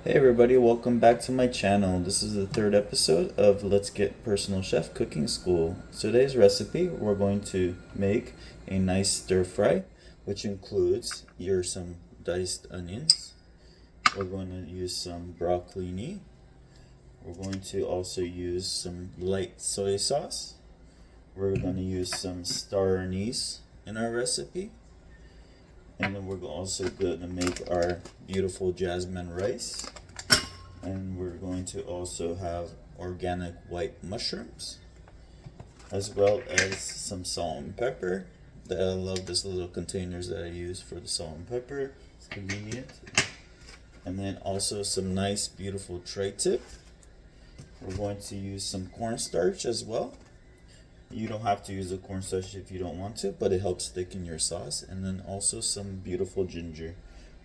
Hey everybody, welcome back to my channel. This is the third episode of Let's Get Personal Chef Cooking School. Today's recipe, we're going to make a nice stir fry, which includes some diced onions. We're going to use some broccolini. We're going to also use some light soy sauce. We're going to use some star anise in our recipe. And then we're also going to make our beautiful jasmine rice. And we're going to also have organic white mushrooms, as well as some salt and pepper. I love these little containers that I use for the salt and pepper. It's convenient. And then also some nice, beautiful tri-tip. We're going to use some cornstarch as well. You don't have to use the cornstarch if you don't want to, but it helps thicken your sauce. And then also some beautiful ginger.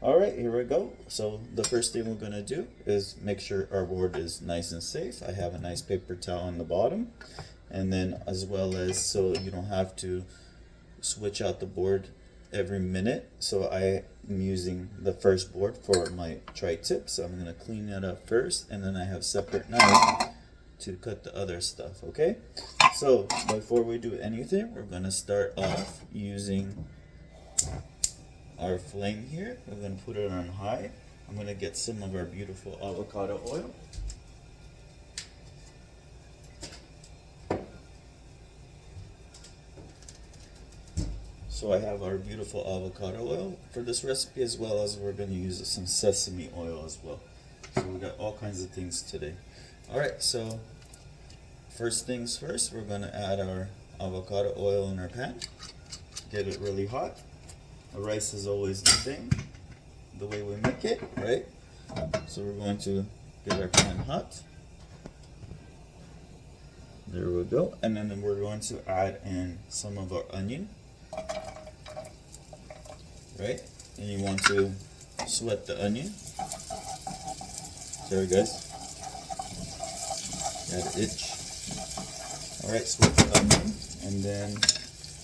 Alright, here we go. So the first thing we're going to do is make sure our board is nice and safe. I have a nice paper towel on the bottom. And then as well as so you don't have to switch out the board every minute. So I am using the first board for my tri-tip. So I'm going to clean that up first. And then I have separate knives to cut the other stuff, okay? So before we do anything, we're gonna start off using our flame here. We're gonna put it on high. I'm gonna get some of our beautiful avocado oil. So I have our beautiful avocado oil for this recipe, as well as we're gonna use some sesame oil as well. So we got all kinds of things today. Alright, so first things first, we're going to add our avocado oil in our pan. Get it really hot. The rice is always the same, the way we make it, right? So we're going to get our pan hot. There we go. And then we're going to add in some of our onion, right? And you want to sweat the onion. Sorry guys. Got an itch. Alright, sweat the onion, and then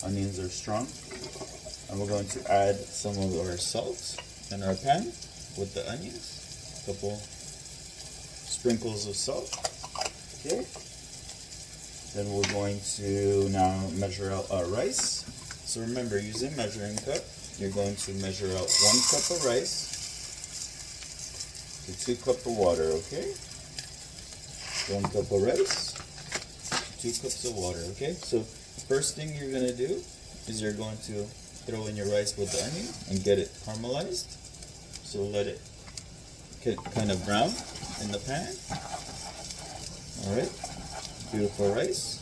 onions are strong. And we're going to add some of our salt in our pan with the onions. A couple sprinkles of salt. Okay. Then we're going to now measure out our rice. So remember, using measuring cup, you're going to measure out 1 cup of rice to 2 cups of water, okay? 1 cup of rice, 2 cups of water, okay? So first thing you're going to do is you're going to throw in your rice with the onion and get it caramelized. So let it get kind of brown in the pan. Alright, beautiful rice.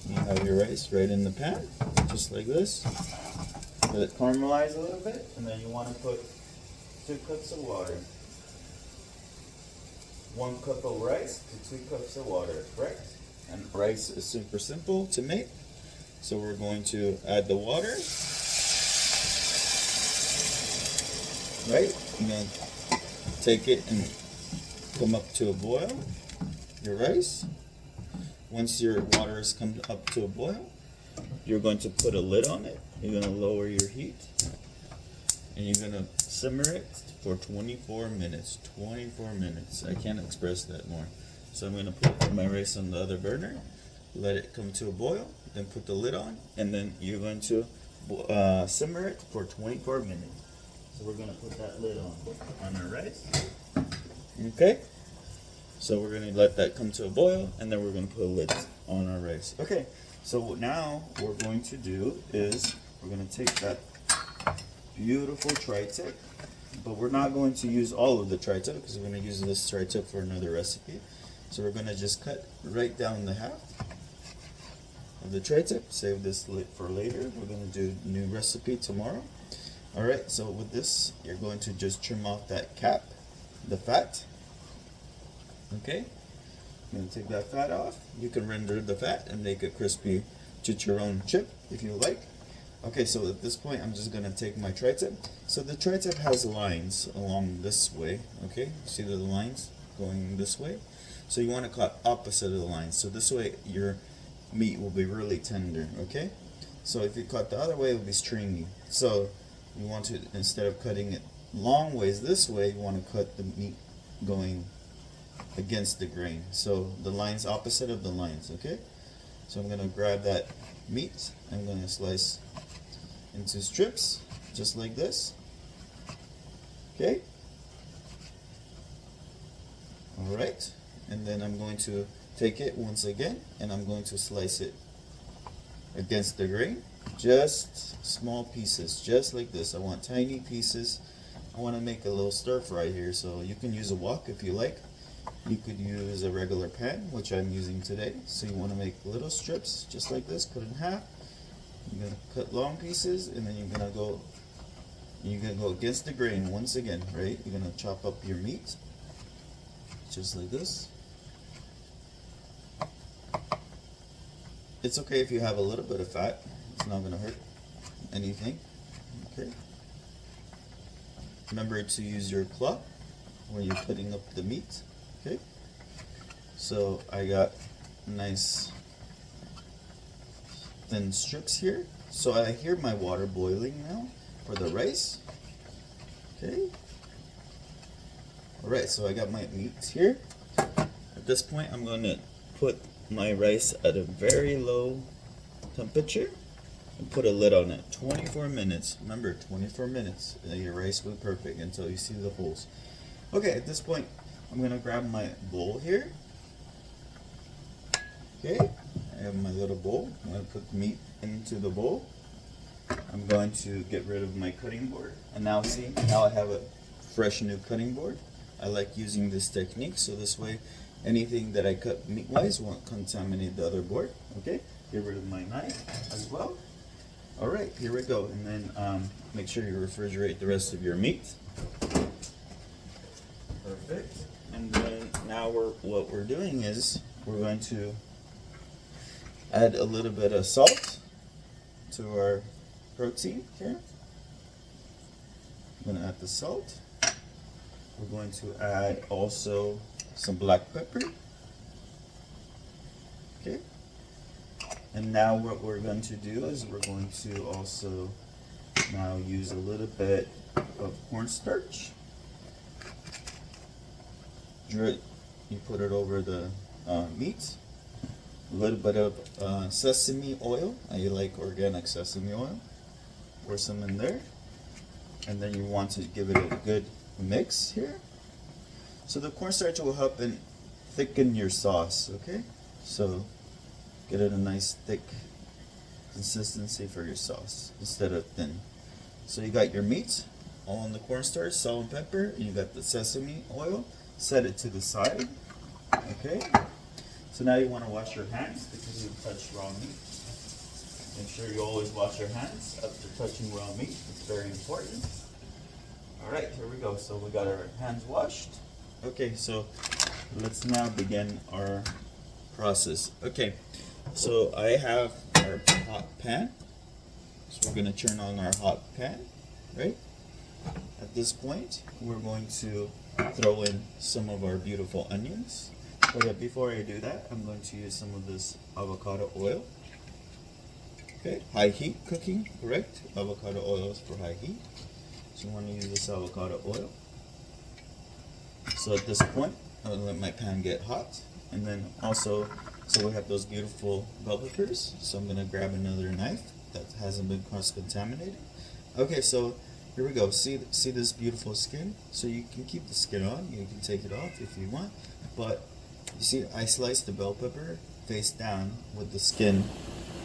You have your rice right in the pan, just like this. Let it caramelize a little bit, and then you want to put 2 cups of water. 1 cup of rice to 2 cups of water, correct? And rice is super simple to make. So we're going to add the water. Right? And then take it and come up to a boil. Your rice. Once your water has come up to a boil, you're going to put a lid on it. You're going to lower your heat. And you're going to simmer it for 24 minutes. 24 minutes. I can't express that more. So I'm going to put my rice on the other burner, let it come to a boil, then put the lid on, and then you're going to simmer it for 24 minutes. So we're going to put that lid on our rice. Okay? So we're going to let that come to a boil, and then we're going to put a lid on our rice. Okay, so now what we're going to do is we're going to take that beautiful tri-tip, but we're not going to use all of the tri-tip because we're going to use this tri-tip for another recipe. So we're going to just cut right down the half of the tri-tip. Save this for later. We're going to do a new recipe tomorrow. Alright, so with this, you're going to just trim off that cap, the fat. Okay, I'm going to take that fat off. You can render the fat and make a crispy chicharron chip if you like. Okay, so at this point, I'm just going to take my tri-tip. So the tri-tip has lines along this way, okay? See the lines going this way? So you want to cut opposite of the lines. So this way, your meat will be really tender, okay? So if you cut the other way, it will be stringy. So you want to, instead of cutting it long ways this way, you want to cut the meat going against the grain. So the lines opposite of the lines, okay? So I'm gonna grab that meat, I'm gonna slice into strips, just like this, okay? All right, and then I'm going to take it once again, and I'm going to slice it against the grain, just small pieces, just like this. I want tiny pieces. I want to make a little stir fry here, so you can use a wok if you like. You could use a regular pan, which I'm using today. So you want to make little strips, just like this, cut in half. You're gonna cut long pieces, and then you're gonna go against the grain once again, right? You're gonna chop up your meat, just like this. It's okay if you have a little bit of fat. It's not gonna hurt anything. Okay. Remember to use your claw when you're putting up the meat. Okay. So I got nice thin strips here. So I hear my water boiling now for the rice. Okay. Alright, so I got my meat here. At this point, I'm going to put my rice at a very low temperature and put a lid on it. 24 minutes. Remember, 24 minutes. Your rice will be perfect until you see the holes. Okay, at this point, I'm going to grab my bowl here. Okay, I have my little bowl. I'm going to put the meat into the bowl. I'm going to get rid of my cutting board. And now see, now I have a fresh new cutting board. I like using this technique, so this way anything that I cut meat-wise won't contaminate the other board. Okay, get rid of my knife as well. Alright, here we go. And then make sure you refrigerate the rest of your meat. Perfect. And then now what we're doing is we're going to add a little bit of salt to our protein here. I'm going to add the salt. We're going to add also some black pepper. Okay. And now what we're going to do is we're going to also now use a little bit of cornstarch. You put it over the meat. A little bit of sesame oil. I like organic sesame oil. Pour some in there. And then you want to give it a good mix here. So the cornstarch will help and thicken your sauce, okay? So get it a nice thick consistency for your sauce instead of thin. So you got your meat, all in the cornstarch, salt and pepper, and you got the sesame oil. Set it to the side, okay? So now you want to wash your hands because you touched raw meat. Make sure you always wash your hands after touching raw meat. It's very important. Alright, here we go. So we got our hands washed. Okay, so let's now begin our process. Okay, so I have our hot pan. So we're going to turn on our hot pan, right? At this point, we're going to throw in some of our beautiful onions. But before I do that, I'm going to use some of this avocado oil. Okay, high heat cooking, correct? Avocado oil is for high heat. So you want to use this avocado oil. So at this point, I'm going to let my pan get hot. And then also, so we have those beautiful bell peppers. So I'm going to grab another knife that hasn't been cross-contaminated. Okay, so here we go. See this beautiful skin? So you can keep the skin on. You can take it off if you want. But you see, I sliced the bell pepper face down with the skin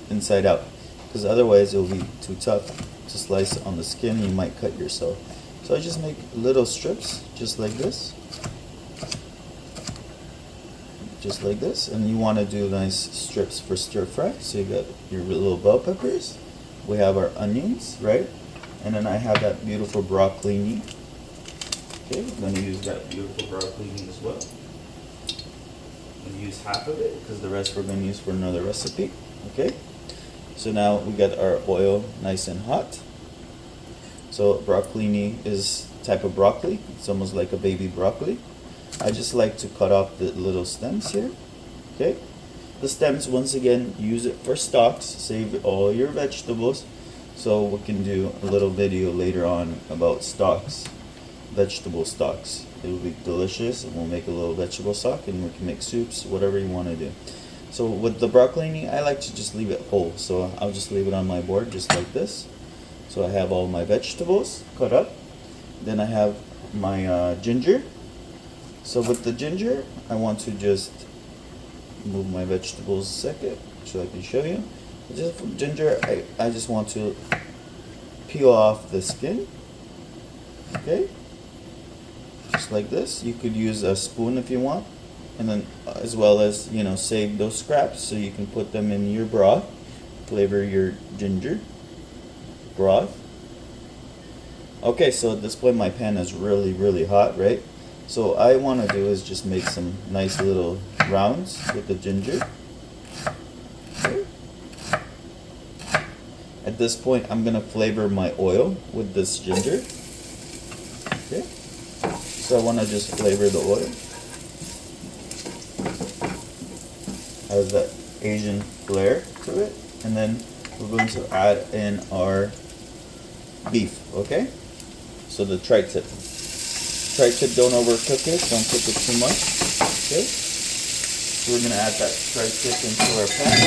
inside out. Because otherwise it will be too tough to slice on the skin. You might cut yourself. So I just make little strips, just like this. Just like this. And you want to do nice strips for stir fry. So you got your little bell peppers. We have our onions, right? And then I have that beautiful broccoli. Okay, I'm going to use that beautiful broccoli as well. I'm going to use half of it because the rest we're going to use for another recipe. Okay, so now we got our oil nice and hot. So broccoli is a type of broccoli. It's almost like a baby broccoli. I just like to cut off the little stems here. Okay, the stems, once again, use it for stalks. Save all your vegetables. So we can do a little video later on about stalks, vegetable stalks. It will be delicious, and we'll make a little vegetable stock, and we can make soups, whatever you want to do. So with the broccolini, I like to just leave it whole. So I'll just leave it on my board just like this. So I have all my vegetables cut up. Then I have my ginger. So with the ginger, I want to just move my vegetables a second so I can show you. Just for ginger, I just want to peel off the skin. Okay, just like this. You could use a spoon if you want, and then as well as, you know, save those scraps so you can put them in your broth, flavor your ginger broth. Okay, so at this point my pan is really hot, right? So I want to do is just make some nice little rounds with the ginger. Okay. At this point I'm gonna flavor my oil with this ginger. Okay, so I want to just flavor the oil. Has that Asian flair to it, and then we're going to add in our beef. Okay, so the tri-tip. Tri-tip, don't overcook it, don't cook it too much. Okay, so we're gonna add that tri-tip into our pan.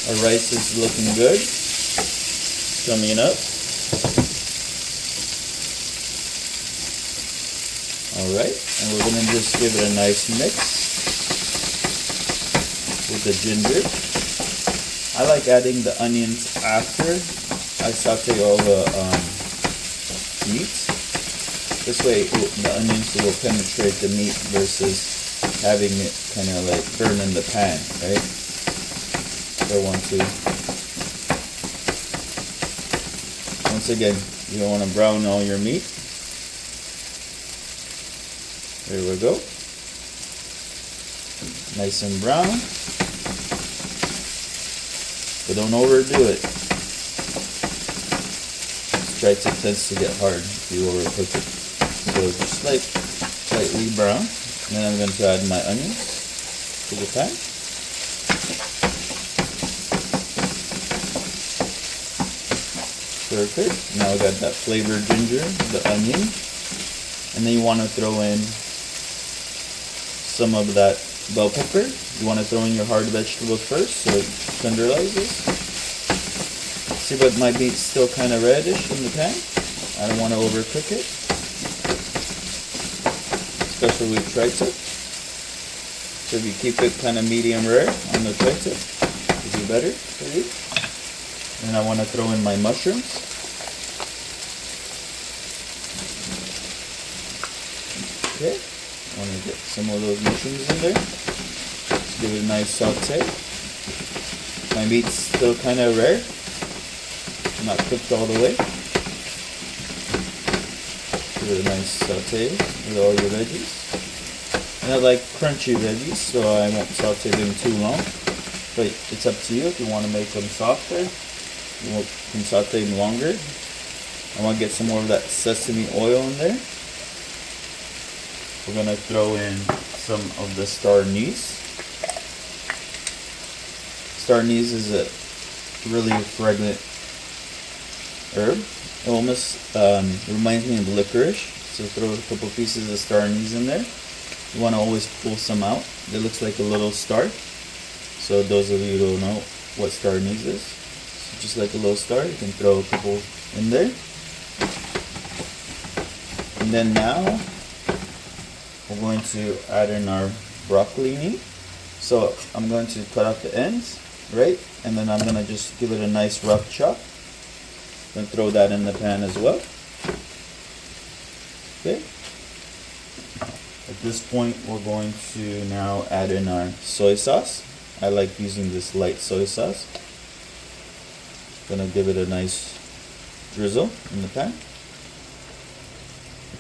Our rice is looking good, coming up. Alright, and we're going to just give it a nice mix with the ginger. I like adding the onions after I saute all the meat. This way the onions will penetrate the meat versus having it kind of like burn in the pan, right? So I want to, once again, you don't want to brown all your meat. There we go. Nice and brown. But don't overdo it. Tri-tip tends to get hard if you overcook it. So just like slightly brown. And then I'm going to add my onions to the pan. Perfect. Now we got that flavored ginger, the onion. And then you want to throw in some of that bell pepper. You want to throw in your hard vegetables first so it tenderizes. See, but my meat's still kind of reddish in the pan. I don't want to overcook it, especially with tri-tip. So if you keep it kind of medium rare on the tri-tip, it'll be better for you. And I want to throw in my mushrooms. Okay, I want to get some of those mushrooms in there. Just give it a nice saute. My meat's still kind of rare, not cooked all the way. Give it a nice saute with all your veggies. And I like crunchy veggies, so I won't saute them too long. But it's up to you. If you want to make them softer, you can saute them longer. I want to get some more of that sesame oil in there. We're going to throw in some of the star anise. Star anise is a really fragrant herb. It almost reminds me of licorice. So throw a couple pieces of star anise in there. You want to always pull some out. It looks like a little star. So those of you who don't know what star anise is, so just like a little star, you can throw a couple in there. And then now we're going to add in our broccolini. So I'm going to cut off the ends, right? And then I'm going to just give it a nice rough chop. Then throw that in the pan as well. Okay. At this point, we're going to now add in our soy sauce. I like using this light soy sauce. Gonna give it a nice drizzle in the pan.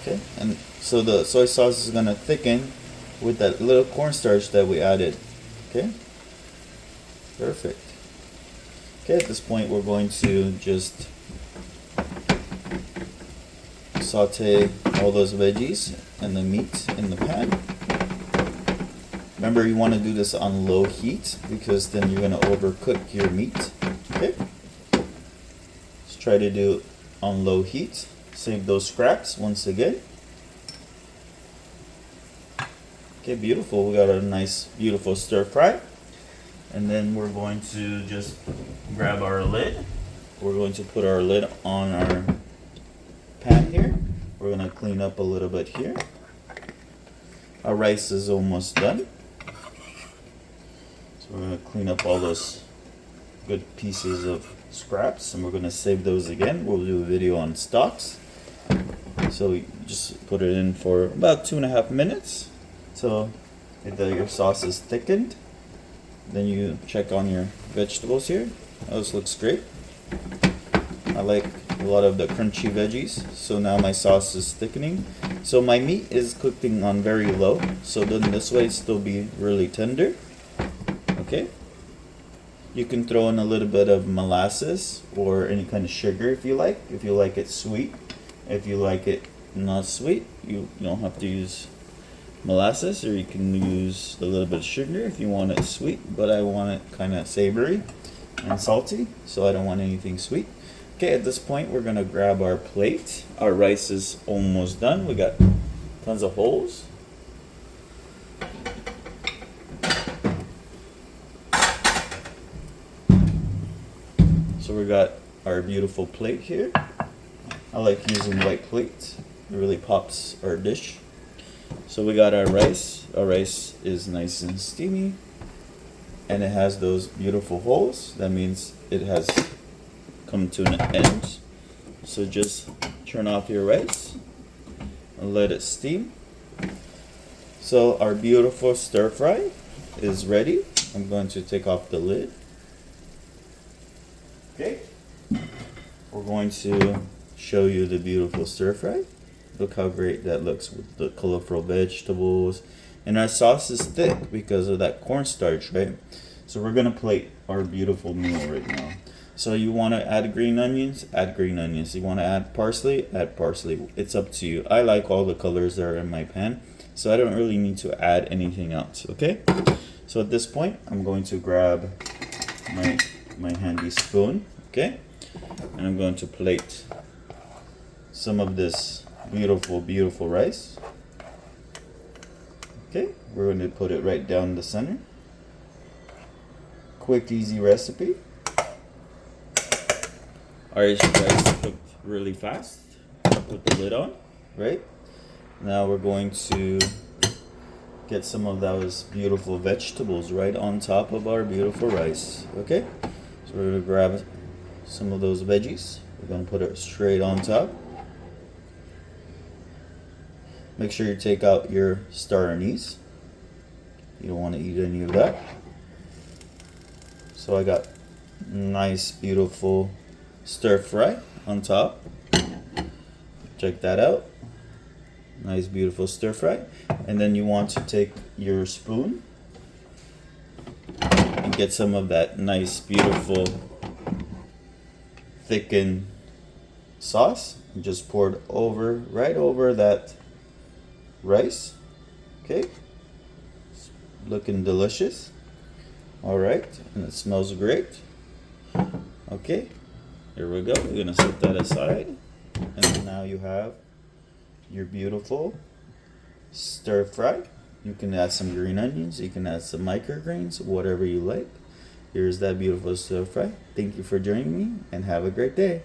Okay, and so the soy sauce is gonna thicken with that little cornstarch that we added. Okay, perfect. Okay, at this point we're going to just saute all those veggies and the meat in the pan. Remember, you want to do this on low heat because then you're going to overcook your meat. Okay, let's try to do it on low heat. Save those scraps once again. Okay, beautiful. We got a nice, beautiful stir fry. And then we're going to just grab our lid. We're going to put our lid on our pan here. We're going to clean up a little bit here. Our rice is almost done. So we're going to clean up all those good pieces of scraps, and we're going to save those again. We'll do a video on stocks. So you just put it in for about 2.5 minutes. So your sauce is thickened. Then you check on your vegetables here. This looks great. I like a lot of the crunchy veggies. So now my sauce is thickening. So my meat is cooking on very low. So then this way still be really tender. Okay. You can throw in a little bit of molasses or any kind of sugar if you like. If you like it sweet. If you like it not sweet, you don't have to use molasses, or you can use a little bit of sugar if you want it sweet, but I want it kind of savory and salty, so I don't want anything sweet. Okay, at this point we're gonna grab our plate. Our rice is almost done. We got tons of holes. So we got our beautiful plate here. I like using white plates. It really pops our dish. So we got our rice. Our rice is nice and steamy, and it has those beautiful holes. That means it has come to an end. So just turn off your rice and let it steam. So our beautiful stir fry is ready. I'm going to take off the lid. Okay. We're going to show you the beautiful stir fry. Look how great that looks with the colorful vegetables. And our sauce is thick because of that cornstarch, right? So we're gonna plate our beautiful meal right now. So you wanna add green onions? Add green onions. You wanna add parsley? Add parsley. It's up to you. I like all the colors that are in my pan, so I don't really need to add anything else, okay? So at this point, I'm going to grab my handy spoon, okay? And I'm going to plate some of this beautiful rice. Okay, we're going to put it right down the center. Quick, easy recipe. Our rice cooked really fast. Put the lid on, right? Now we're going to get some of those beautiful vegetables right on top of our beautiful rice. Okay, so we're going to grab some of those veggies. We're going to put it straight on top. Make sure you take out your star anise. You don't want to eat any of that. So I got nice, beautiful stir fry on top. Check that out. Nice, beautiful stir fry. And then you want to take your spoon and get some of that nice, beautiful, thickened sauce and just pour it right over that rice. Okay, it's looking delicious. All right, and it smells great. Okay, here we go. We're gonna set that aside, and now you have your beautiful stir fry. You can add some green onions, you can add some microgreens, whatever you like. Here's that beautiful stir fry. Thank you for joining me, and have a great day.